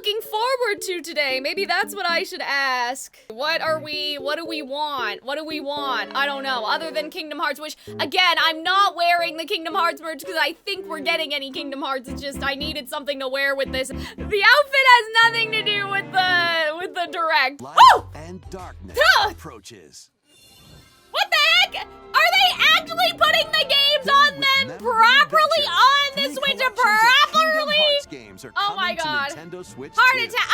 looking forward to today? Maybe that's what I should ask. What do we want? What do we want? I don't know, other than Kingdom Hearts, which, again, I'm not wearing the Kingdom Hearts merch because I think we're getting any Kingdom Hearts. It's just I needed something to wear with this. The outfit has nothing to do with the direct. Light Oh! and darkness approaches. What the heck? Are they actually putting the games on them properly on the Switch properly? Oh my god. Heart attack.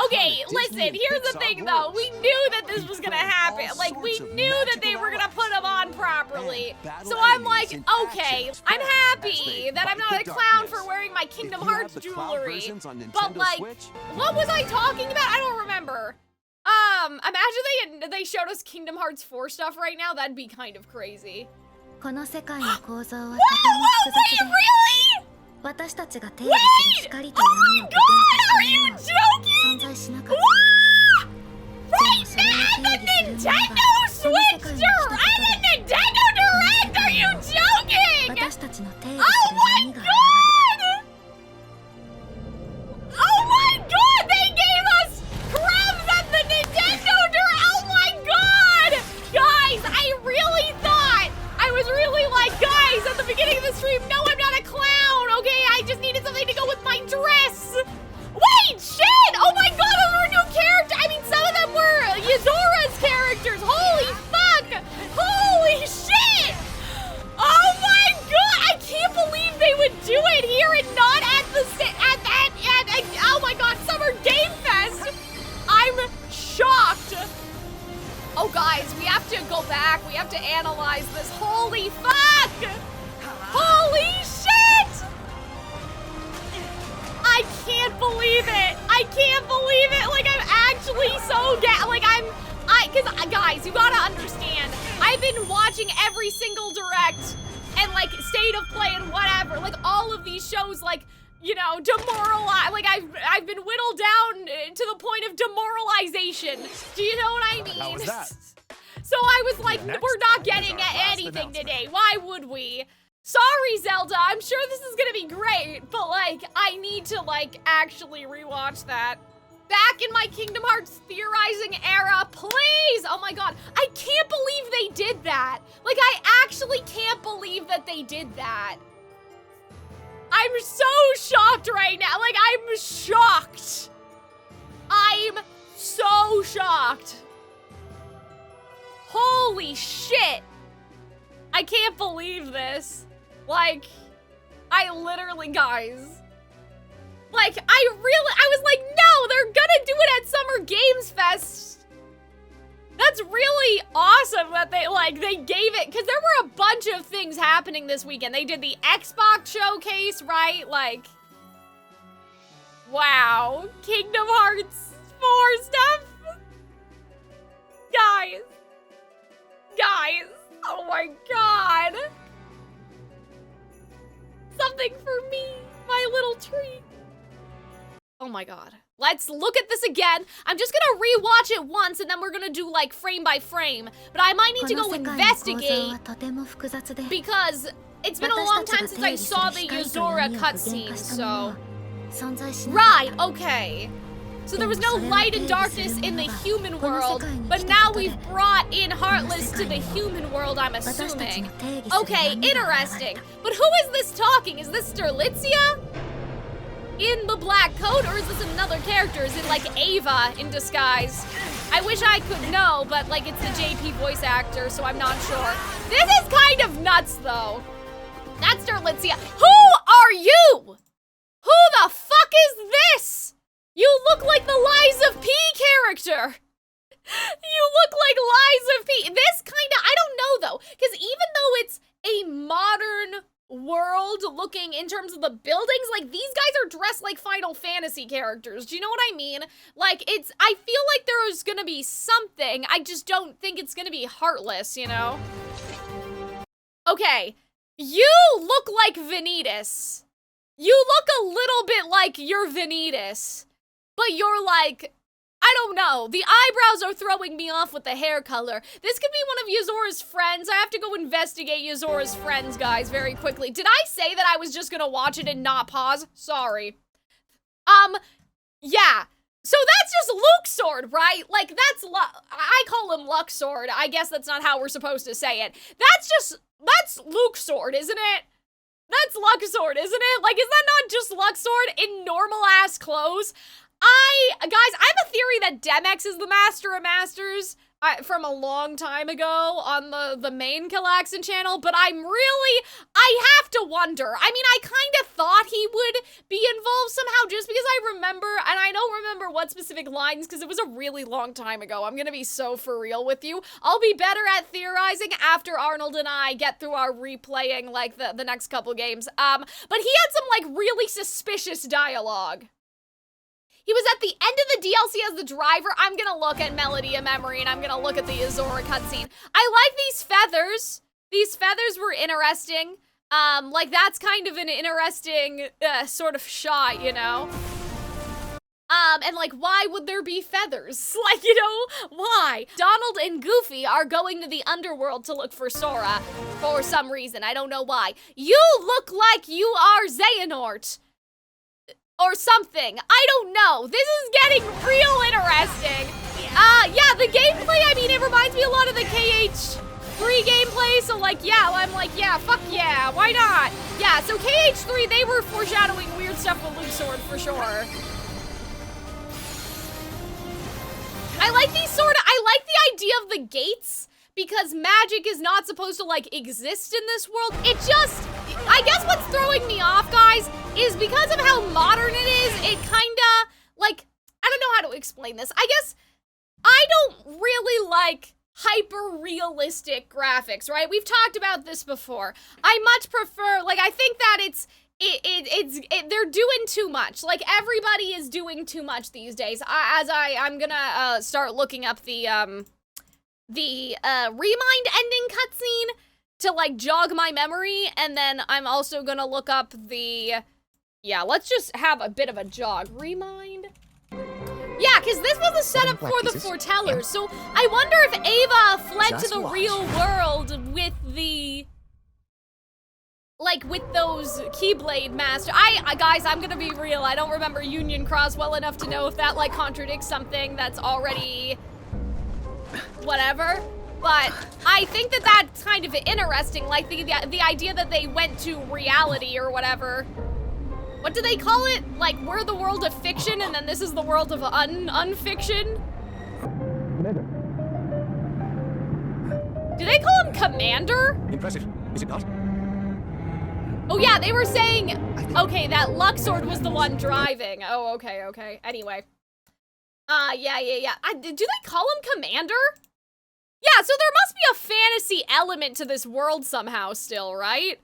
Okay, listen, here's the thing though. We knew that this was gonna happen. Like, we knew that they were gonna put them on properly. So I'm like, okay, I'm happy that I'm not a clown for wearing my Kingdom Hearts jewelry. But like, what was I talking about? I don't remember. Imagine they showed us Kingdom Hearts 4 stuff right now. That'd be kind of crazy. Whoa, wait, really? Wait! Oh my god, are you joking? What? Right now, the Nintendo Switch and the Nintendo Direct, are you joking? Oh my god! Oh my god, they gave us crumbs at the Nintendo Direct! Oh my god! Guys, I really thought, I was really like, guys, at the beginning of the stream, no, I'm not a clown, okay? I just needed something to go with my dress. Wait, shit! Oh my god, those were new characters! I mean, some of them were Yuzora's characters! Holy fuck! Holy shit! Oh my god! I can't believe they would do it here and not at the oh my god, Summer Game Fest! I'm shocked! Oh guys, we have to go back. We have to analyze this. Holy fuck! Holy shit! I can't believe it! I can't believe it! Like, I'm actually so cause guys, you gotta understand, I've been watching every single direct and like State of Play and whatever, like all of these shows, like, you know, demoralize, like I've been whittled down to the point of demoralization. Do you know what I mean? How was that? So I was like, we're not getting anything today. Why would we? Sorry, Zelda, I'm sure this is gonna be great, but like, I need to like actually rewatch that. Back in my Kingdom Hearts theorizing era, please! Oh my god, I can't believe they did that. Like, I actually can't believe that they did that. I'm so shocked right now. Like, I'm shocked. I'm so shocked. Holy shit. I can't believe this. Like, I literally, guys. Like, I was like, no, they're gonna do it at Summer Games Fest. That's really awesome that they gave it, because there were a bunch of things happening this weekend. They did the Xbox showcase, right? Like, wow. Kingdom Hearts 4 stuff? Guys, oh my god. Something for me, my little treat. Oh my god. Let's look at this again. I'm just gonna rewatch it once and then we're gonna do like frame by frame. But I might need to go investigate because it's been a long time since I saw the Yuzora cutscene, so... Right, okay. So there was no light and darkness in the human world, but now we've brought in Heartless to the human world, I'm assuming. Okay, interesting. But who is this talking? Is this Sterlitzia? In the black coat, or is this another character? Is it like Ava in disguise? I wish I could know, but like it's the JP voice actor, so I'm not sure. This is kind of nuts though. That's Sterlitzia. Who are you? Who the fuck is this? You look like the Lies of P character. You look like Lies of P. This kinda, I don't know though, because even though it's a modern world looking in terms of the buildings, like these guys are dressed like Final Fantasy characters. Do you know what I mean? Like I feel like there is gonna be something. I just don't think it's gonna be Heartless, you know? Okay, you look like Vanitas. You look a little bit like you're Vanitas, but you're like, I don't know. The eyebrows are throwing me off with the hair color. This could be one of Yuzora's friends. I have to go investigate Yuzora's friends, guys, very quickly. Did I say that I was just gonna watch it and not pause? Sorry. Yeah. So that's just Luke's sword, right? Like, that's I call him Luck's sword. I guess that's not how we're supposed to say it. That's Luke's sword, isn't it? That's Luck's sword, isn't it? Like, is that not just Luck's sword in normal-ass clothes? Guys, I have a theory that Demex is the master of masters from a long time ago on the main Calxiyn channel, but I have to wonder. I mean, I kind of thought he would be involved somehow just because I remember, and I don't remember what specific lines because it was a really long time ago. I'm gonna be so for real with you. I'll be better at theorizing after Arnold and I get through our replaying, like, the next couple games. But he had some, like, really suspicious dialogue. He was at the end of the DLC as the driver. I'm gonna look at Melody of Memory and I'm gonna look at the Azora cutscene. I like these feathers. These feathers were interesting. Like, that's kind of an interesting sort of shot, you know? And like, why would there be feathers? Like, you know, why? Donald and Goofy are going to the underworld to look for Sora for some reason. I don't know why. You look like you are Xehanort. Or something. I don't know. This is getting real interesting. Yeah, the gameplay, I mean, it reminds me a lot of the KH3 gameplay, so like, yeah, I'm like, yeah, fuck yeah, why not? Yeah, so KH3, they were foreshadowing weird stuff with Luke's sword, for sure. I like the idea of the gates, because magic is not supposed to, like, exist in this world. It just, I guess what's throwing me off, guys, is because of how modern it is, it kinda, like, I don't know how to explain this. I guess I don't really like hyper-realistic graphics, right? We've talked about this before. I much prefer, like, I think that they're doing too much. Like, everybody is doing too much these days. I'm gonna start looking up the Remind ending cutscene to, like, jog my memory, and then I'm also gonna look up yeah, let's just have a bit of a jog. Remind? Yeah, because this was a setup for the Foretellers, so I wonder if Ava fled to the real world with with those Keyblade Master. Guys, I'm gonna be real, I don't remember Union Cross well enough to know if that, like, contradicts something that's already whatever, but I think that that's kind of interesting, like the idea that they went to reality or whatever. What do they call it? Like, we're the world of fiction and then this is the world of unfiction? Do they call him Commander? Impressive, is it not? Oh yeah, they were saying, okay, that Luxord was the one driving. Oh, okay. Anyway. Yeah. Do they call him Commander? Yeah, so there must be a fantasy element to this world somehow still, right?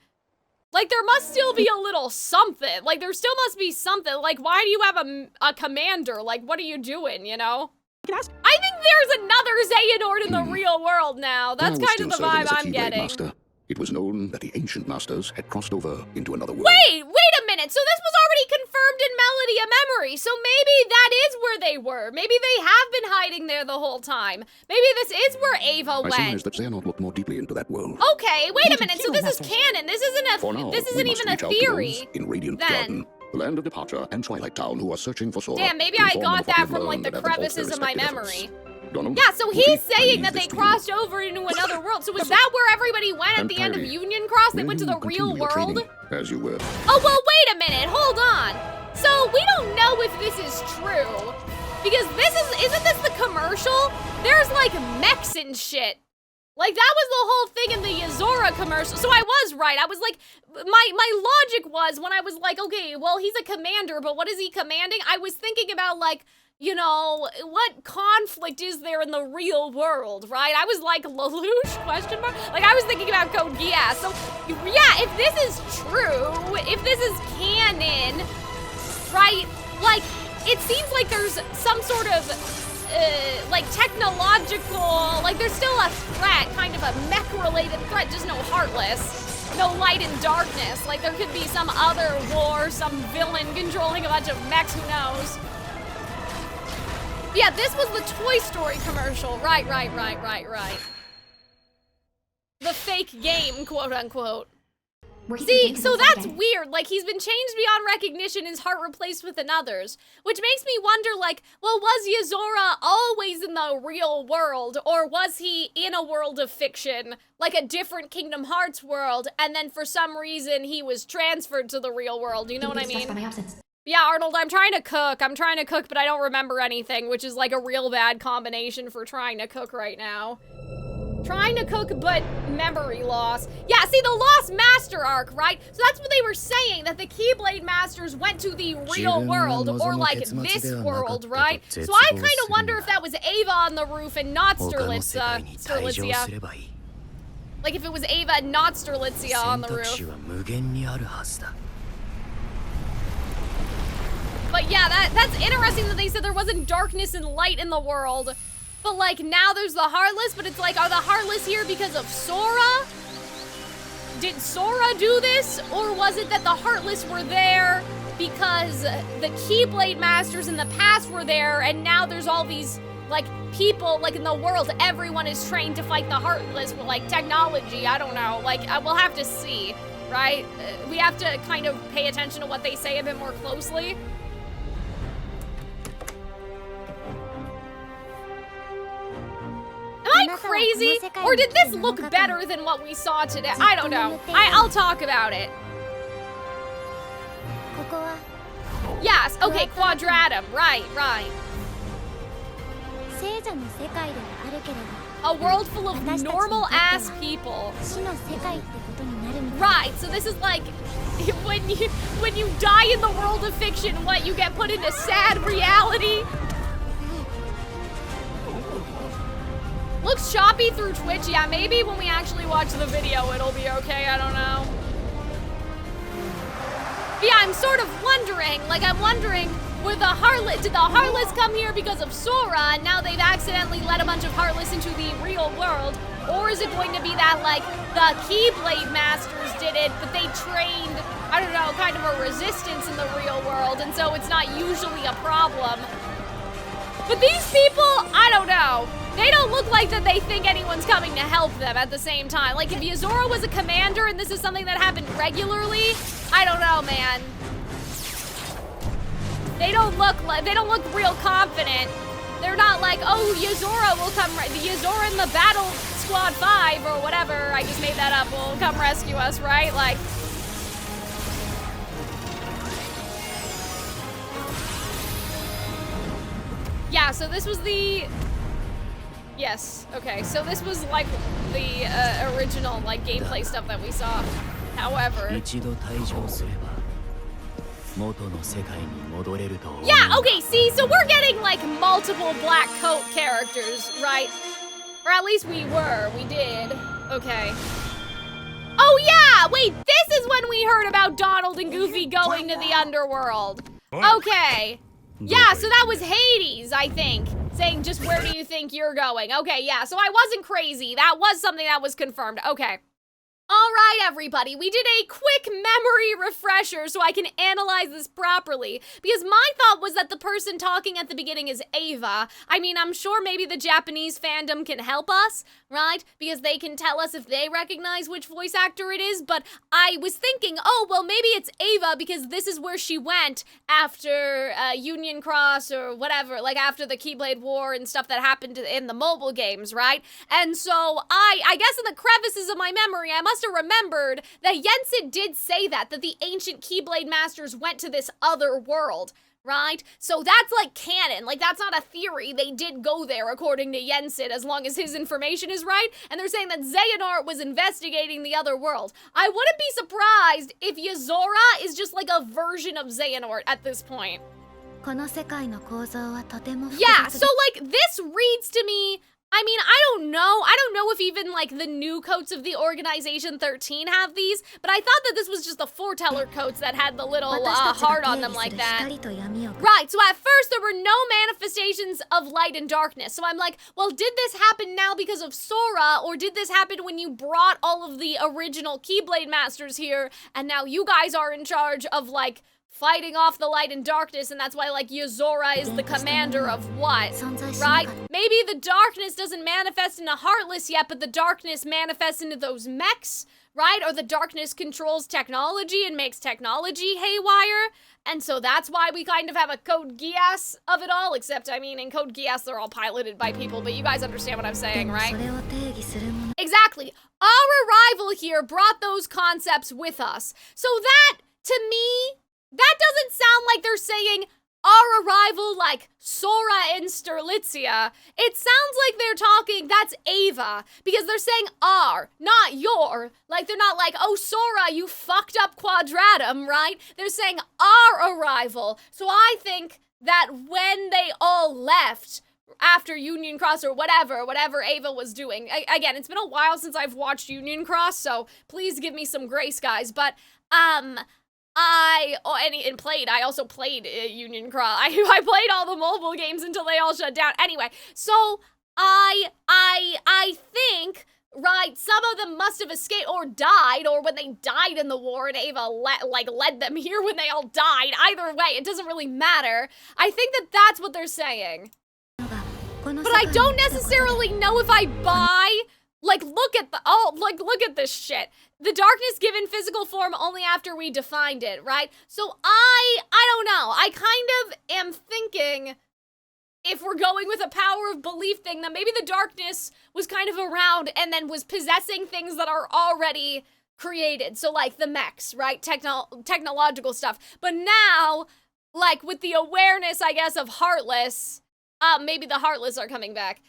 Like, there must still be a little something. Like, there still must be something. Like, why do you have a commander? Like, what are you doing, you know? I think there's another Xehanort in the real world now. That's kind of the vibe I'm getting. Master. It was known that the ancient masters had crossed over into another world. Wait a minute. So this was already confirmed in Melody of Memory. So maybe that is where they were. Maybe they have been hiding there the whole time. Maybe this is where Ava went. I surmise that Xehanort looked more deeply into that world. Okay, wait a minute. So this is canon. This isn't even a theory. In Radiant Garden, the land of departure and Twilight Town, who are searching for Sora. Damn, maybe I got that from, like, the crevices of my memory. Yeah, so he's saying that they crossed over into another world. So is that where everybody went at the end of Union Cross? They went to the real world? As you were. Oh, well, wait a minute. Hold on. So we don't know if this is true. Because isn't this the commercial? There's, like, mechs and shit. Like, that was the whole thing in the Azora commercial. So I was right. I was like, my logic was when I was like, okay, well, he's a commander, but what is he commanding? I was thinking about, like, you know, what conflict is there in the real world, right? I was like, Lelouch, question mark? Like, I was thinking about Code Geass. So, yeah, if this is true, if this is canon, right, like, it seems like there's some sort of, like, technological, like, there's still a threat, kind of a mech-related threat, just no Heartless, no light and darkness. Like, there could be some other war, some villain controlling a bunch of mechs, who knows? Yeah, this was the Toy Story commercial. Right. The fake game, quote unquote. See, so that's weird. Like, he's been changed beyond recognition, his heart replaced with another's. Which makes me wonder, like, well, was Yozora always in the real world? Or was he in a world of fiction, like a different Kingdom Hearts world, and then for some reason he was transferred to the real world? You know what I mean? Yeah, Arnold, I'm trying to cook, but I don't remember anything, which is like a real bad combination for trying to cook right now. Trying to cook, but memory loss. Yeah, see, the Lost Master arc, right? So that's what they were saying, that the Keyblade Masters went to the real world, or like this world, right? So I kind of wonder if that was Ava on the roof and not Sturlitza. Like if it was Ava and not Sturlitza on the roof. But yeah, that's interesting that they said there wasn't darkness and light in the world. But like now there's the Heartless, but it's like, are the Heartless here because of Sora? Did Sora do this? Or was it that the Heartless were there because the Keyblade Masters in the past were there, and now there's all these like people, like in the world, everyone is trained to fight the Heartless with like technology, I don't know, like we'll have to see, right? We have to kind of pay attention to what they say a bit more closely. Am I crazy? Or did this look better than what we saw today? I don't know. I'll talk about it. Yes, okay, Quadratum. Right. A world full of normal-ass people. Right, so this is like when you die in the world of fiction, what, you get put into sad reality? Looks choppy through Twitch. Yeah, maybe when we actually watch the video, it'll be okay. I don't know. But yeah, I'm sort of wondering, did the Heartless come here because of Sora, and now they've accidentally let a bunch of Heartless into the real world? Or is it going to be that, like, the Keyblade Masters did it, but they trained, I don't know, kind of a resistance in the real world, and so it's not usually a problem? But these people, I don't know. They don't look like that they think anyone's coming to help them at the same time. Like, if Yozora was a commander and this is something that happened regularly, I don't know, man. They don't look real confident. They're not like, oh, Yozora will come, Yozora in the Battle Squad 5 or whatever, I just made that up, will come rescue us, right? Like, yeah, so this was the... Yes, okay, so this was like the original like gameplay stuff that we saw. However... Yeah, okay, see, so we're getting like multiple black coat characters, right? Or at least we did. Okay. Oh yeah, wait, this is when we heard about Donald and Goofy going to the underworld. Okay. Yeah, so that was Hades, I think, saying just where do you think you're going? Okay, yeah, so I wasn't crazy. That was something that was confirmed. Okay. All right, everybody, we did a quick memory refresher so I can analyze this properly, because my thought was that the person talking at the beginning is Ava. I mean, I'm sure maybe the Japanese fandom can help us, right? Because they can tell us if they recognize which voice actor it is, but I was thinking, oh, well, maybe it's Ava because this is where she went after Union Cross or whatever, like after the Keyblade War and stuff that happened in the mobile games, right? And so I guess in the crevices of my memory, I must have remembered that Yensid did say that the ancient Keyblade Masters went to this other world, right? So that's like canon, like that's not a theory, they did go there according to Yensid as long as his information is right, and they're saying that Xehanort was investigating the other world. I wouldn't be surprised if Yozora is just like a version of Xehanort at this point. Yeah, so like this reads to me, I mean, I don't know if even like the new coats of the Organization 13 have these, but I thought that this was just the foreteller coats that had the little heart on them like that. Right, so at first there were no manifestations of light and darkness, so I'm like, well, did this happen now because of Sora, or did this happen when you brought all of the original Keyblade Masters here, and now you guys are in charge of like fighting off the light and darkness, and that's why, like, Yozora is the commander of what, right? Maybe the darkness doesn't manifest into Heartless yet, but the darkness manifests into those mechs, right? Or the darkness controls technology and makes technology haywire. And so that's why we kind of have a Code Geass of it all, except, I mean, in Code Geass, they're all piloted by people, but you guys understand what I'm saying, right? Exactly. Our arrival here brought those concepts with us. So that, to me, that doesn't sound like they're saying our arrival like Sora and Sterlitzia. It sounds like they're talking, that's Ava, because they're saying our, not your. Like, they're not like, oh, Sora, you fucked up Quadratum, right? They're saying our arrival. So I think that when they all left after Union Cross or whatever Ava was doing, again, it's been a while since I've watched Union Cross, so please give me some grace, guys, but, I also played Union Cross. I played all the mobile games until they all shut down. Anyway, so I think, right, some of them must have escaped or died, or when they died in the war and Ava led them here when they all died. Either way, it doesn't really matter. I think that that's what they're saying. But I don't necessarily know if I buy, like, look at this shit. The darkness given physical form only after we defined it, right? So I don't know. I kind of am thinking, if we're going with a power of belief thing, that maybe the darkness was kind of around and then was possessing things that are already created. So like the mechs, right? Technological stuff. But now, like with the awareness, I guess, of Heartless, maybe the Heartless are coming back.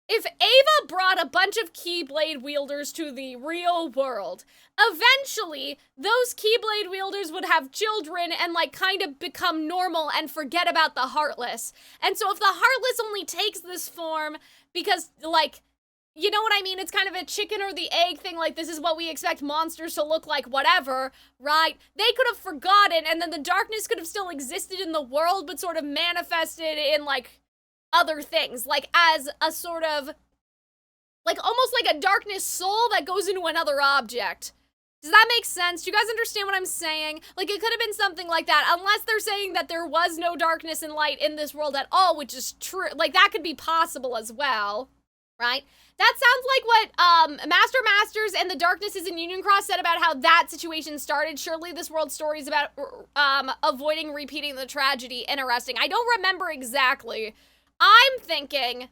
If Ava brought a bunch of Keyblade wielders to the real world, eventually those Keyblade wielders would have children and like kind of become normal and forget about the Heartless. And so if the Heartless only takes this form because, like, you know what I mean? It's kind of a chicken or the egg thing, like this is what we expect monsters to look like, whatever, right? They could have forgotten, and then the darkness could have still existed in the world but sort of manifested in like other things, like as a sort of, like almost like a darkness soul that goes into another object. Does that make sense? Do you guys understand what I'm saying? Like, it could have been something like that, unless they're saying that there was no darkness and light in this world at all, which is true. Like, that could be possible as well, right? That sounds like what Master Masters and the Darknesses in Union Cross said about how that situation started. Surely this world story is about avoiding repeating the tragedy. Interesting. I don't remember exactly. I'm thinking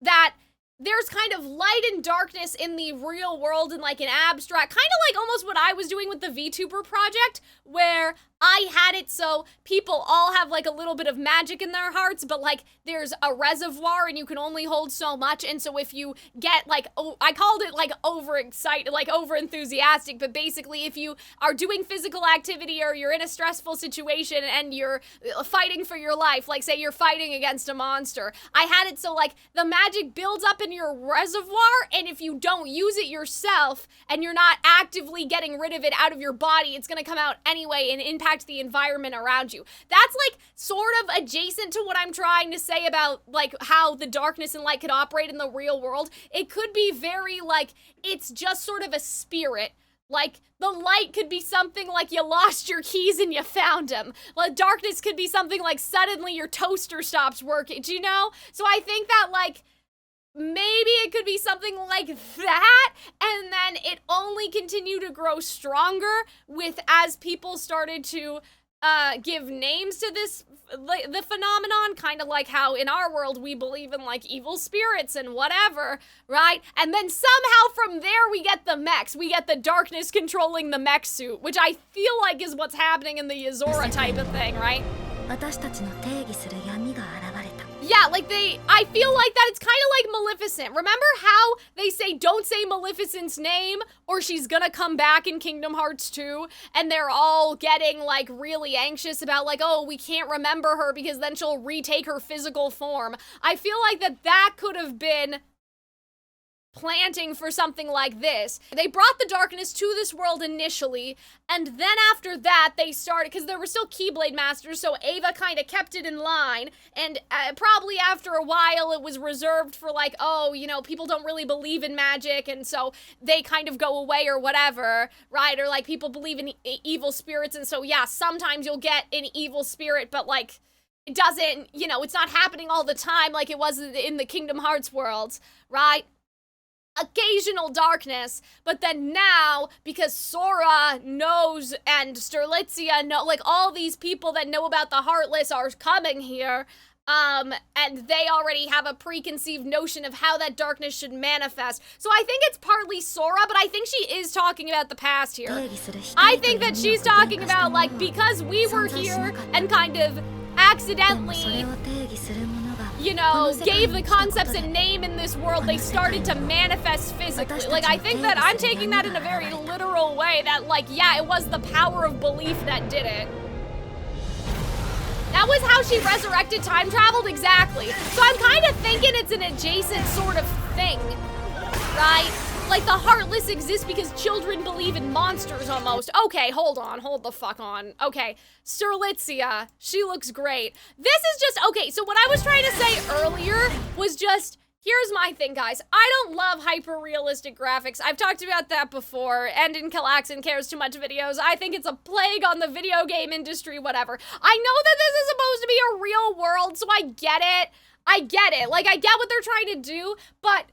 that there's kind of light and darkness in the real world in like an abstract, kind of like almost what I was doing with the VTuber project, where I had it so people all have like a little bit of magic in their hearts, but like there's a reservoir and you can only hold so much. And so if you get like, I called it like overexcited, like over enthusiastic, but basically if you are doing physical activity or you're in a stressful situation and you're fighting for your life, like say you're fighting against a monster, I had it so like the magic builds up in your reservoir, and if you don't use it yourself and you're not actively getting rid of it out of your body, it's gonna come out anyway and impact the environment around you. That's like sort of adjacent to what I'm trying to say about like how the darkness and light could operate in the real world. It could be very like, it's just sort of a spirit. Like, the light could be something like you lost your keys and you found them. Like, darkness could be something like suddenly your toaster stops working, do you know? So I think that like, maybe it could be something like that, and then it only continued to grow stronger with as people started to give names to this, the phenomenon, kind of like how in our world we believe in like evil spirits and whatever, right? And then somehow from there we get the mechs, we get the darkness controlling the mech suit, which I feel like is what's happening in the Yozora type of thing, right? Yeah, like I feel like that it's kind of like Maleficent. Remember how they say don't say Maleficent's name or she's gonna come back in Kingdom Hearts 2, and they're all getting like really anxious about like, oh, we can't remember her because then she'll retake her physical form. I feel like that could have been planting for something like this. They brought the darkness to this world initially, and then after that they started, because there were still Keyblade Masters, so Ava kind of kept it in line, and probably after a while it was reserved for like, oh, you know, people don't really believe in magic, and so they kind of go away or whatever, right? Or like people believe in evil spirits, and so yeah, sometimes you'll get an evil spirit, but like, it doesn't, you know, it's not happening all the time like it was in the Kingdom Hearts worlds, right? occasional darkness, but then now, because Sora knows and Sterlitzia know, like all these people that know about the Heartless are coming here, and they already have a preconceived notion of how that darkness should manifest. So I think it's partly Sora, but I think she is talking about the past here. I think that she's talking about, like, because we were here and kind of accidentally, you know, gave the concepts a name in this world, they started to manifest physically. Like, I think that I'm taking that in a very literal way, that, like, yeah, it was the power of belief that did it. That was how she resurrected time traveled, exactly. So I'm kind of thinking it's an adjacent sort of thing, right? Like the Heartless exists because children believe in monsters almost. Okay, hold the fuck on. Okay, Sterlitzia, she looks great. This is just, okay, so what I was trying to say earlier was just, here's my thing, guys. I don't love hyper-realistic graphics. I've talked about that before, and in Calxiyn Cares Too Much videos. I think it's a plague on the video game industry, whatever. I know that this is supposed to be a real world, so I get it. I get it. Like, I get what they're trying to do, but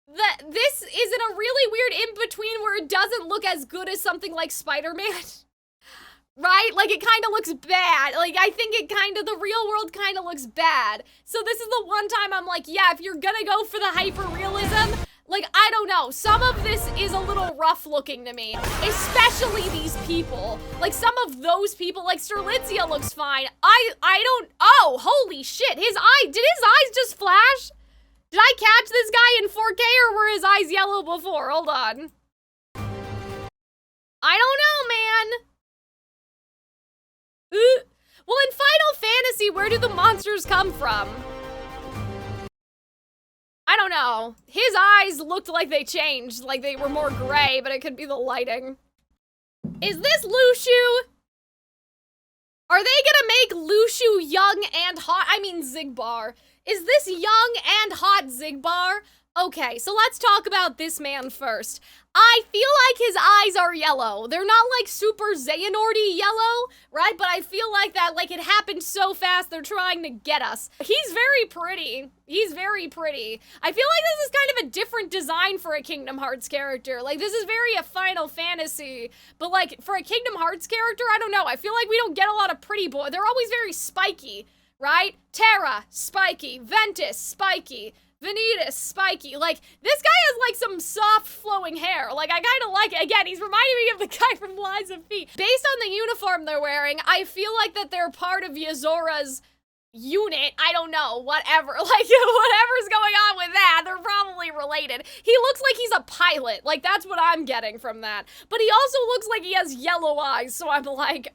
this is in a really weird in-between where it doesn't look as good as something like Spider-Man. Right? Like, it kind of looks bad. Like, I think it kind of, the real world kind of looks bad. So this is the one time I'm like, yeah, if you're gonna go for the hyper-realism, like, I don't know. Some of this is a little rough looking to me. Especially these people. Like, some of those people, like, Sterlitzia looks fine. I don't, oh, holy shit. Did his eyes just flash? Did I catch this guy in 4K or were his eyes yellow before? Hold on. I don't know, man. Well, in Final Fantasy, where do the monsters come from? I don't know. His eyes looked like they changed, like they were more gray, but it could be the lighting. Is this Lushu? Are they gonna make Lushu young and hot? I mean, Xigbar. Is this young and hot Xigbar? Okay, so let's talk about this man first. I feel like his eyes are yellow. They're not like super Xehanorty yellow, right? But I feel like that, like, it happened so fast, they're trying to get us. He's very pretty. He's very pretty. I feel like this is kind of a different design for a Kingdom Hearts character. Like, this is very a Final Fantasy, but like, for a Kingdom Hearts character, I don't know. I feel like we don't get a lot of pretty boy. They're always very spiky, right? Terra, spiky. Ventus, spiky. Vanitas, spiky. Like, this guy has like some soft flowing hair. Like, I kind of like it. Again, he's reminding me of the guy from Lies of P. Based on the uniform they're wearing, I feel like that they're part of Yazora's unit. I don't know, whatever. Like, whatever's going on with that, they're probably related. He looks like he's a pilot. Like, that's what I'm getting from that. But he also looks like he has yellow eyes, so I'm like,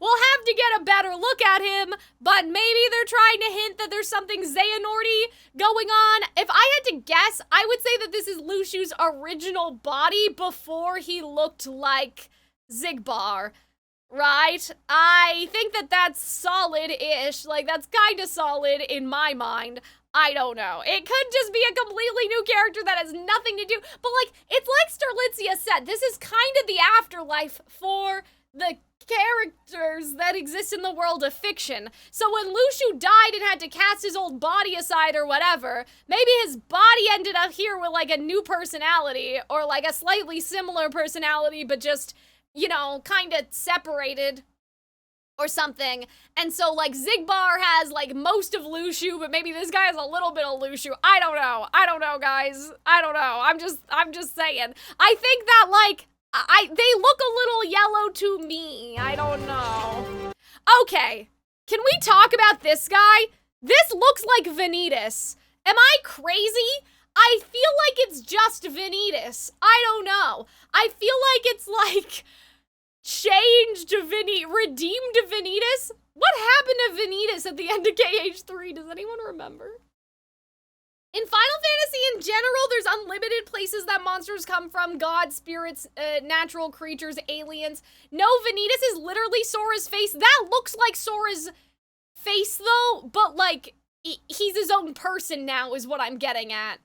we'll have to get a better look at him, but maybe they're trying to hint that there's something Xehanorty going on. If I had to guess, I would say that this is Lushu's original body before he looked like Xigbar. Right? I think that that's solid-ish. Like, that's kind of solid in my mind. I don't know. It could just be a completely new character that has nothing to do. But, like, it's like Sterlitzia said, this is kind of the afterlife for the characters that exist in the world of fiction. So when Lushu died and had to cast his old body aside or whatever, maybe his body ended up here with, like, a new personality or, like, a slightly similar personality, but just, you know, kind of separated or something. And so, like, Xigbar has, like, most of Lushu, but maybe this guy has a little bit of Lushu. I don't know. I don't know, guys. I don't know. I'm just saying. I think that, like, they look a little yellow to me. I don't know. Okay. Can we talk about this guy? This looks like Vanitas. Am I crazy? I feel like it's just Vanitas. I don't know. I feel like it's like changed redeemed Vanitas. What happened to Vanitas at the end of KH3? Does anyone remember? In Final Fantasy in general, there's unlimited places that monsters come from. Gods, spirits, natural creatures, aliens. No, Vanitas is literally Sora's face. That looks like Sora's face though, but like, he's his own person now is what I'm getting at.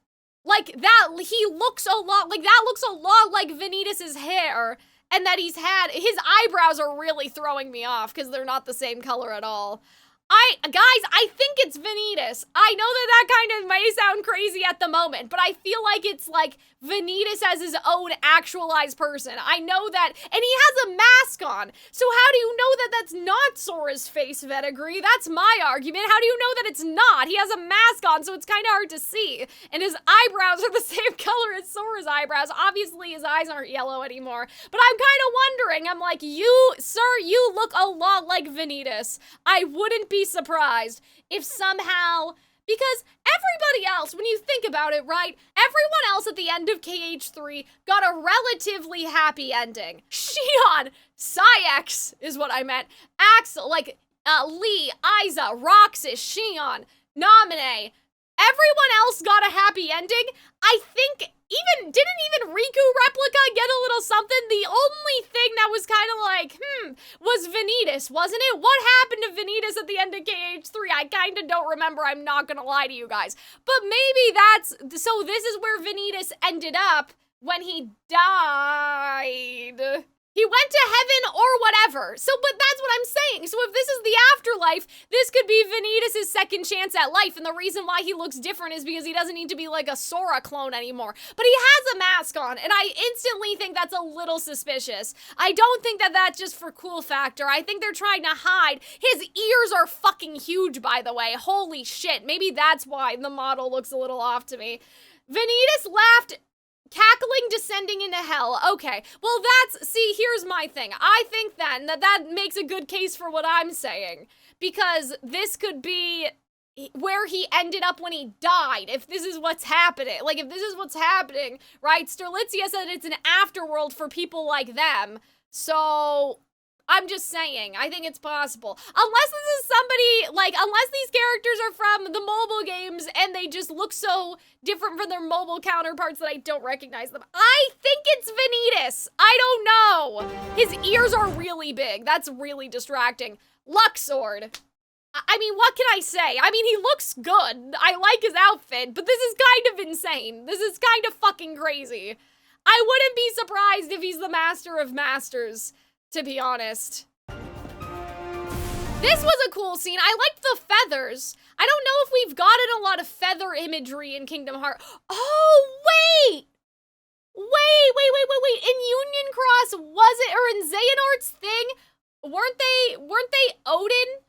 Like, that, he looks a lot, like, that looks a lot like Vanitas' hair, and that his eyebrows are really throwing me off, because they're not the same color at all. Guys, I think it's Vanitas. I know that kind of may sound crazy at the moment, but I feel like it's like Vanitas as his own actualized person. I know that, and he has a mask on. So how do you know that that's not Sora's face, Vetagri? That's my argument. How do you know that it's not? He has a mask on, so it's kind of hard to see. And his eyebrows are the same color as Sora's eyebrows. Obviously, his eyes aren't yellow anymore. But I'm kind of wondering, I'm like, sir, you look a lot like Vanitas. I wouldn't be surprised if somehow, because everybody else, when you think about it, right, everyone else at the end of KH3 got a relatively happy ending. Xion, Saïx is what I meant, Axel, like, Lee, Aiza, Roxas, Xion, Naminé, everyone else got a happy ending. I think didn't even Riku Replica get a little something? The only thing that was kind of like, was Vanitas, wasn't it? What happened to Vanitas at the end of KH3? I kind of don't remember, I'm not gonna lie to you guys. But maybe so this is where Vanitas ended up when he died. He went to heaven or whatever. But that's what I'm saying. So if this is the afterlife, this could be Vanitas' second chance at life. And the reason why he looks different is because he doesn't need to be like a Sora clone anymore. But he has a mask on, and I instantly think that's a little suspicious. I don't think that that's just for cool factor. I think they're trying to hide. His ears are fucking huge, by the way. Holy shit. Maybe that's why the model looks a little off to me. Vanitas laughed, cackling, descending into hell. Okay, well here's my thing. I think then that makes a good case for what I'm saying. Because this could be where he ended up when he died, if this is what's happening. Like, if this is what's happening, right? Sterlitzia said it's an afterworld for people like them. So I'm just saying, I think it's possible. Unless this is somebody, like, unless these characters are from the mobile games and they just look so different from their mobile counterparts that I don't recognize them. I think it's Vanitas. I don't know. His ears are really big. That's really distracting. Luxord. I mean, what can I say? I mean, he looks good. I like his outfit, but this is kind of insane. This is kind of fucking crazy. I wouldn't be surprised if he's the master of masters, to be honest. This was a cool scene. I liked the feathers. I don't know if we've gotten a lot of feather imagery in Kingdom Hearts. Oh, wait! Wait. In Union Cross, was it, or in Xehanort's thing, weren't they Odin?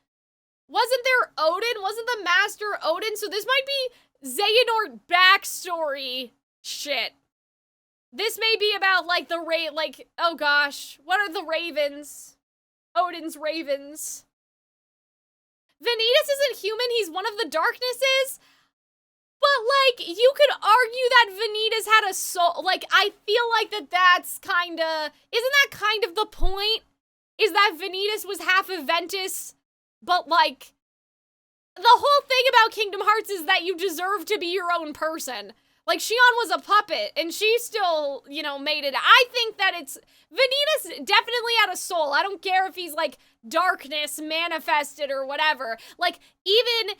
Wasn't there Odin? Wasn't the master Odin? So this might be Xehanort backstory shit. This may be about, like, oh gosh, what are the ravens? Odin's ravens. Vanitas isn't human, he's one of the darknesses? But, like, you could argue that Vanitas had a soul. Like, I feel like that's kinda, isn't that kind of the point? Is that Vanitas was half of Ventus, but, like, the whole thing about Kingdom Hearts is that you deserve to be your own person. Like, Xion was a puppet, and she still, you know, made it. I think that Vanitas definitely had a soul. I don't care if he's, like, darkness manifested or whatever. Like, even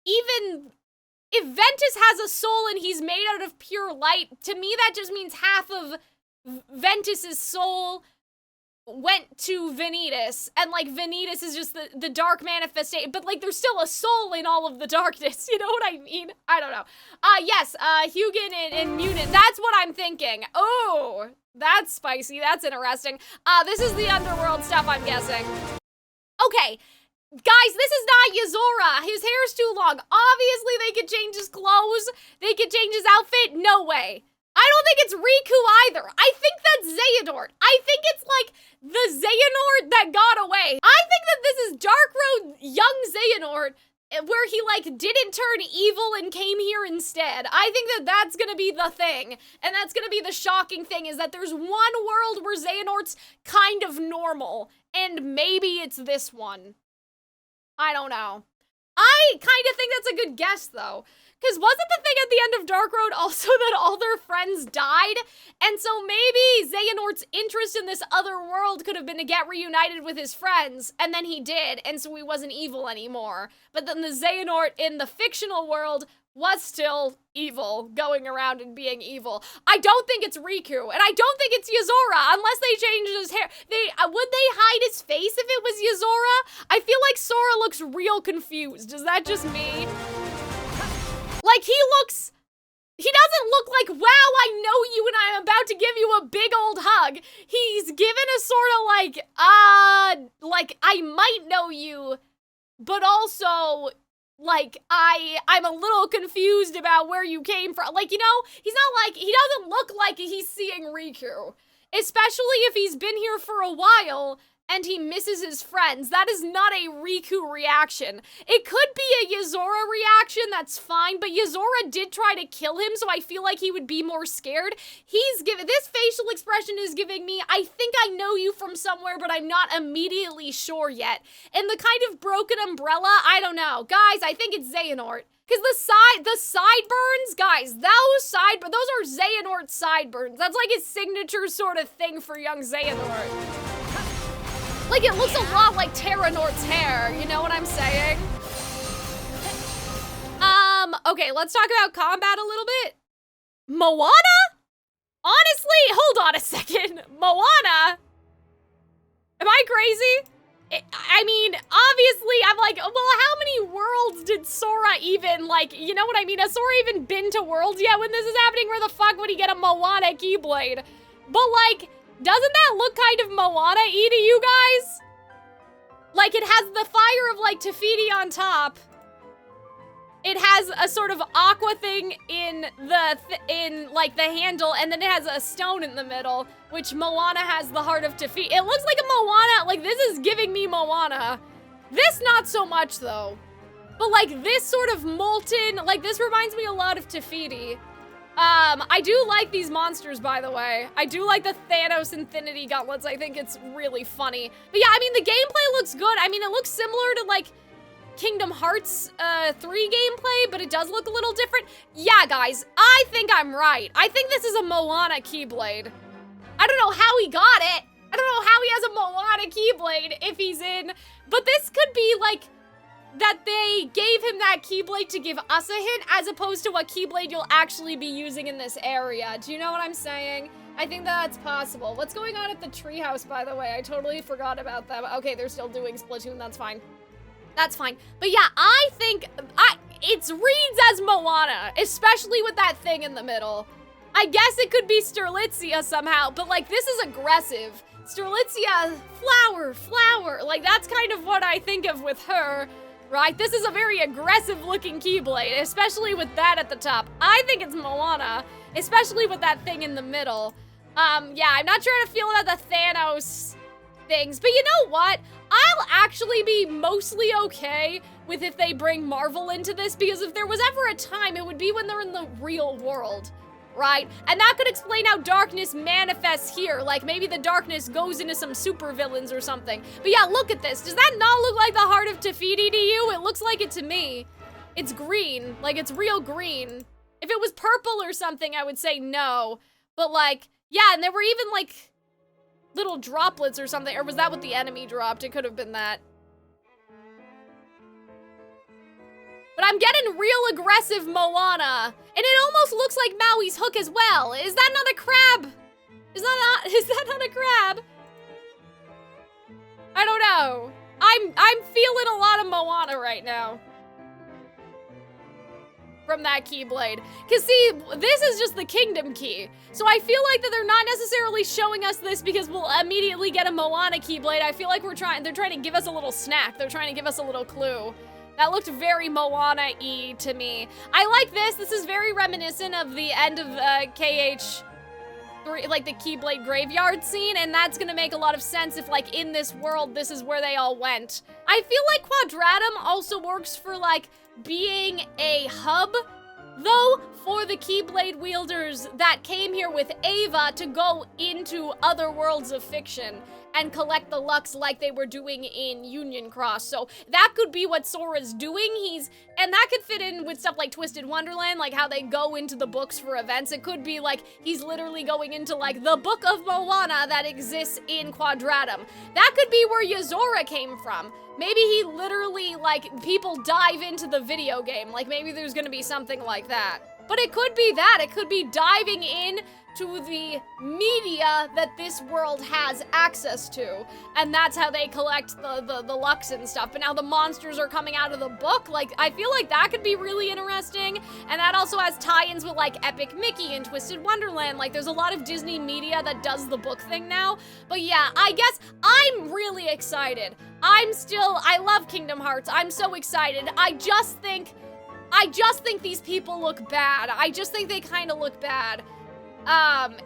if Ventus has a soul and he's made out of pure light, to me that just means half of Ventus's soul went to Vanitas, and, like, Vanitas is just the dark manifestation, but, like, there's still a soul in all of the darkness, you know what I mean? I don't know. Yes, Hugin and Munin, that's what I'm thinking. Oh, that's spicy, that's interesting. This is the underworld stuff, I'm guessing. Okay, guys, this is not Yozora. His hair's too long. Obviously, they could change his clothes, they could change his outfit, no way. I don't think it's Riku either. I think that's Xehanort. I think it's like the Xehanort that got away. I think that this is Dark Road young Xehanort, where he, like, didn't turn evil and came here instead. I think that that's gonna be the thing. And that's gonna be the shocking thing, is that there's one world where Xehanort's kind of normal. And maybe it's this one. I don't know. I kind of think that's a good guess, though. Because wasn't the thing at the end of Dark Road also that all their friends died? And so maybe Xehanort's interest in this other world could have been to get reunited with his friends, and then he did, and so he wasn't evil anymore. But then the Xehanort in the fictional world was still evil, going around and being evil. I don't think it's Riku, and I don't think it's Yozora, unless they changed his hair. Would they hide his face if it was Yozora? I feel like Sora looks real confused. Is that just me? Like, he doesn't look like, wow, I know you and I'm about to give you a big old hug. He's given a sort of like, I might know you, but also, like, I'm a little confused about where you came from. Like, you know, he doesn't look like he's seeing Riku. Especially if he's been here for a while and he misses his friends. That is not a Riku reaction. It could be a Yozora reaction, that's fine, but Yozora did try to kill him, so I feel like he would be more scared. This facial expression is giving me, I think I know you from somewhere, but I'm not immediately sure yet. And the kind of broken umbrella, I don't know. Guys, I think it's Xehanort. Because the sideburns, guys, those are Xehanort's sideburns. That's like his signature sort of thing for young Xehanort. Like, it looks a lot like Terranort's hair, you know what I'm saying? Okay, let's talk about combat a little bit. Moana? Honestly, hold on a second. Moana? Am I crazy? I mean, obviously, I'm like, well, how many worlds did Sora even, like, you know what I mean? Has Sora even been to worlds yet when this is happening? Where the fuck would he get a Moana Keyblade? But, like, doesn't that look kind of Moana-y to you guys? Like, it has the fire of, like, Te Fiti on top. It has a sort of aqua thing in like, the handle, and then it has a stone in the middle, which Moana has the heart of Te Fiti. It looks like a Moana, like, this is giving me Moana. This, not so much, though. But, like, this sort of molten, like, this reminds me a lot of Te Fiti. I do like these monsters, by the way. I do like the Thanos Infinity Gauntlets. I think it's really funny. But yeah, I mean, the gameplay looks good. I mean, it looks similar to, like, Kingdom Hearts 3 gameplay, but it does look a little different. Yeah, guys, I think I'm right. I think this is a Moana Keyblade. I don't know how he got it. I don't know how he has a Moana Keyblade if he's in, but this could be, like, that they gave him that Keyblade to give us a hint, as opposed to a Keyblade you'll actually be using in this area. Do you know what I'm saying? I think that's possible. What's going on at the treehouse, by the way? I totally forgot about them. Okay, they're still doing Splatoon, that's fine. That's fine. But yeah, I think it reads as Moana, especially with that thing in the middle. I guess it could be Sterlitzia somehow, but like, this is aggressive. Sterlitzia, flower. Like, that's kind of what I think of with her. Right? This is a very aggressive looking Keyblade, especially with that at the top. I think it's Moana, especially with that thing in the middle. Yeah, I'm not sure how to feel about the Thanos things, but you know what? I'll actually be mostly okay with if they bring Marvel into this, because if there was ever a time, it would be when they're in the real world. Right? And that could explain how darkness manifests here. Like, maybe the darkness goes into some supervillains or something. But yeah, look at this. Does that not look like the heart of Te Fiti to you? It looks like it to me. It's green. Like, it's real green. If it was purple or something, I would say no. But like, yeah, and there were even like little droplets or something. Or was that what the enemy dropped? It could have been that. But I'm getting real aggressive Moana. And it almost looks like Maui's hook as well. Is that not a crab? Is that not a crab? I don't know. I'm feeling a lot of Moana right now. From that Keyblade. Cause see, this is just the Kingdom Key. So I feel like that they're not necessarily showing us this because we'll immediately get a Moana Keyblade. I feel like they're trying to give us a little snack. They're trying to give us a little clue. That looked very Moana-y to me. I like this. This is very reminiscent of the end of KH3, like the Keyblade graveyard scene, and that's gonna make a lot of sense if, like, in this world, this is where they all went. I feel like Quadratum also works for, like, being a hub, though, for the Keyblade wielders that came here with Ava to go into other worlds of fiction. and collect the Lux like they were doing in Union Cross. So that could be what Sora's doing. And that could fit in with stuff like Twisted Wonderland, like how they go into the books for events. It could be like he's literally going into like the Book of Moana that exists in Quadratum. That could be where Yozora came from. Maybe he literally, like, people dive into the video game. Like, maybe there's gonna be something like that. But it could be that. It could be diving in to the media that this world has access to. And that's how they collect the Lux and stuff. But now the monsters are coming out of the book. Like, I feel like that could be really interesting. And that also has tie-ins with, like, Epic Mickey and Twisted Wonderland. Like, there's a lot of Disney media that does the book thing now. But yeah, I guess I'm really excited. I love Kingdom Hearts. I'm so excited. I just think these people look bad. I just think they kind of look bad.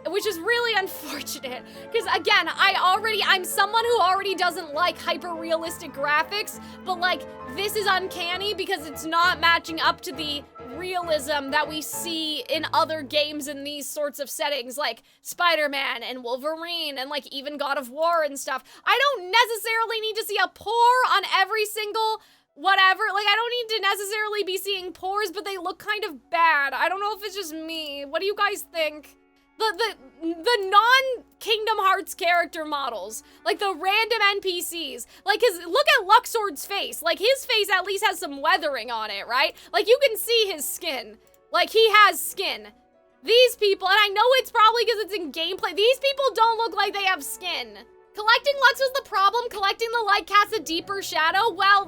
Which is really unfortunate. Because again, I'm someone who already doesn't like hyper-realistic graphics, but like, this is uncanny because it's not matching up to the realism that we see in other games in these sorts of settings, like Spider-Man and Wolverine and like even God of War and stuff. I don't necessarily need to see a pore on every single whatever. Like, I don't need to necessarily be seeing pores, but they look kind of bad. I don't know if it's just me. What do you guys think? The non-Kingdom Hearts character models, like the random NPCs, like, look at Luxord's face. Like, his face at least has some weathering on it, right? Like, you can see his skin. Like, he has skin. These people, and I know it's probably because it's in gameplay, these people don't look like they have skin. Collecting Lux was the problem. Collecting the light casts a deeper shadow. Well,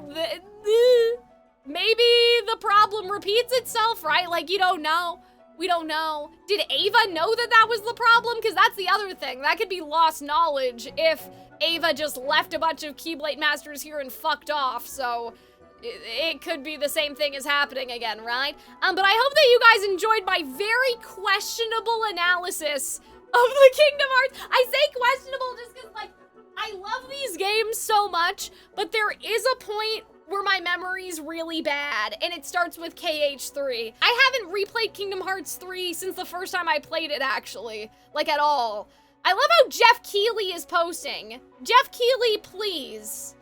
maybe the problem repeats itself, right? Like, you don't know. We don't know. Did Ava know that that was the problem? Because that's the other thing. That could be lost knowledge if Ava just left a bunch of Keyblade Masters here and fucked off. So it could be the same thing is happening again, right? But I hope that you guys enjoyed my very questionable analysis of the Kingdom Hearts. I say questionable just because, like, I love these games so much, but there is a point where my memory's really bad, and it starts with KH3. I haven't replayed Kingdom Hearts 3 since the first time I played it, actually. Like, at all. I love how Jeff Keighley is posting. Jeff Keighley, please.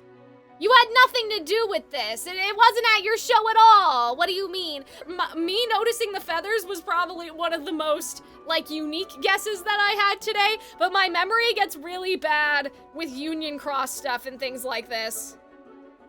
You had nothing to do with this. It wasn't at your show at all. What do you mean? Me noticing the feathers was probably one of the most, like, unique guesses that I had today, but my memory gets really bad with Union Cross stuff and things like this.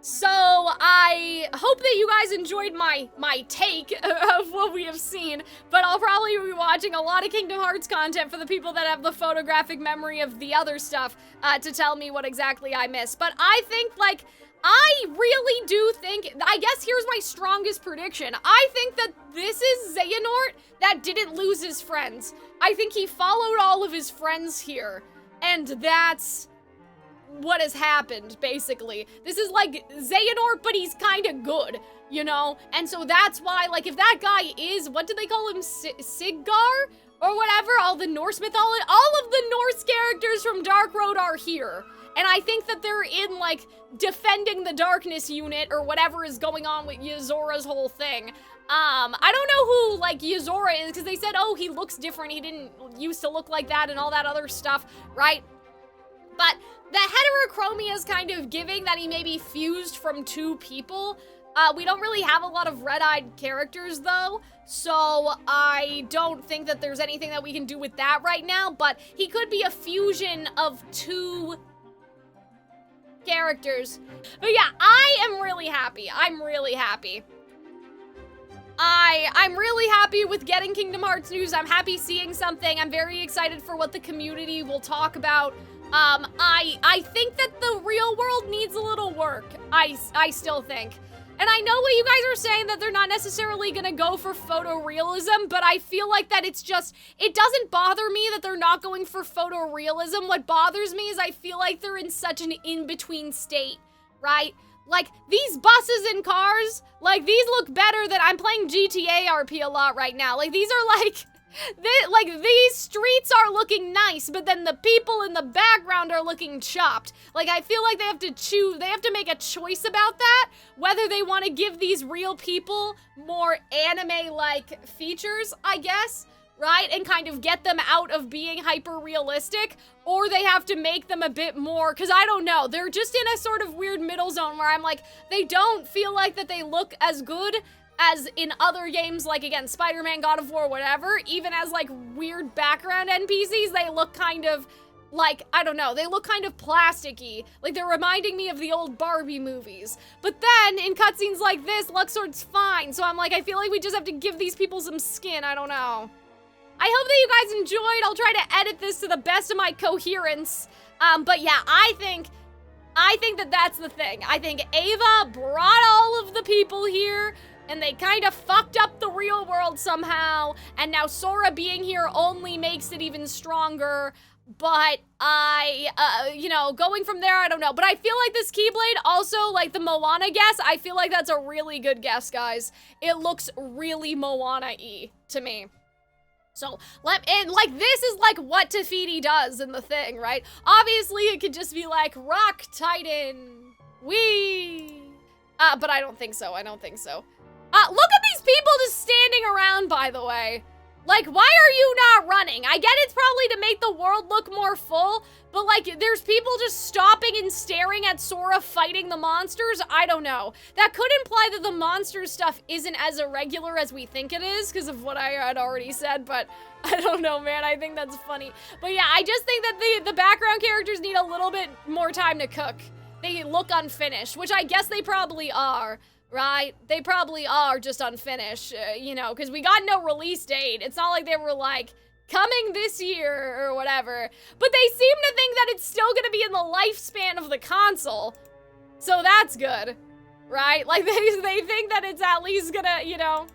So, I hope that you guys enjoyed my take of what we have seen, but I'll probably be watching a lot of Kingdom Hearts content for the people that have the photographic memory of the other stuff to tell me what exactly I missed. But I think, like, I really do think, I guess here's my strongest prediction. I think that this is Xehanort that didn't lose his friends. I think he followed all of his friends here, and that's what has happened, basically. This is like Xehanort, but he's kind of good, you know? And so that's why, like, if that guy is, what do they call him, Siggar? Or whatever, all the Norse mythology, all of the Norse characters from Dark Road are here. And I think that they're in, like, defending the darkness unit or whatever is going on with Yozora's whole thing. I don't know who, like, Yozora is, because they said, oh, he looks different, he didn't used to look like that and all that other stuff, right? But the heterochromia is kind of giving that he may be fused from two people. We don't really have a lot of red-eyed characters, though, so I don't think that there's anything that we can do with that right now, but he could be a fusion of two characters. But yeah, I am really happy. I'm really happy. I'm really happy with getting Kingdom Hearts news. I'm happy seeing something. I'm very excited for what the community will talk about. I think that the real world needs a little work. I still think. And I know what you guys are saying, that they're not necessarily gonna go for photorealism, but I feel like that it's just, it doesn't bother me that they're not going for photorealism. What bothers me is I feel like they're in such an in-between state, right? Like, these buses and cars, like, these look better than, I'm playing GTA RP a lot right now. Like, these are like, these streets are looking nice, but then the people in the background are looking chopped. Like, I feel like they have to choose, they have to make a choice about that, whether they want to give these real people more anime-like features, I guess, right? And kind of get them out of being hyper-realistic, or they have to make them a bit more, because I don't know, they're just in a sort of weird middle zone where I'm like, they don't feel like that they look as good as in other games, like, again, Spider-Man, God of War, whatever. Even as, like, weird background NPCs, they look kind of, like, I don't know, they look kind of plasticky. Like, they're reminding me of the old Barbie movies. But then, in cutscenes like this, Luxord's fine, so I'm like, I feel like we just have to give these people some skin, I don't know. I hope that you guys enjoyed. I'll try to edit this to the best of my coherence. But yeah, I think that that's the thing. I think Ava brought all of the people here, and they kind of fucked up the real world somehow, and now Sora being here only makes it even stronger, but you know, going from there, I don't know, but I feel like this Keyblade, also, like the Moana guess, I feel like that's a really good guess, guys. It looks really Moana-y to me. So, and like, this is like what Tafiti does in the thing, right? Obviously, it could just be like, Rock Titan, wee! But I don't think so, I don't think so. Look at these people just standing around, by the way. Like, why are you not running? I get it's probably to make the world look more full, but like, there's people just stopping and staring at Sora fighting the monsters? I don't know. That could imply that the monster stuff isn't as irregular as we think it is, because of what I had already said, but I don't know, man. I think that's funny. But yeah, I just think that the background characters need a little bit more time to cook. They look unfinished, which I guess they probably are. Right? They probably are just unfinished, you know, because we got no release date. It's not like they were like, coming this year or whatever. But they seem to think that it's still gonna be in the lifespan of the console. So that's good, right? Like, they think that it's at least gonna, you know.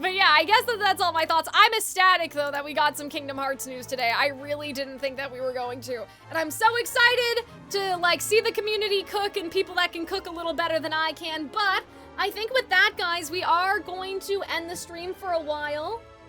But yeah, I guess that's all my thoughts. I'm ecstatic, though, that we got some Kingdom Hearts news today. I really didn't think that we were going to. And I'm so excited to, like, see the community cook and people that can cook a little better than I can. But I think with that, guys, we are going to end the stream for a while.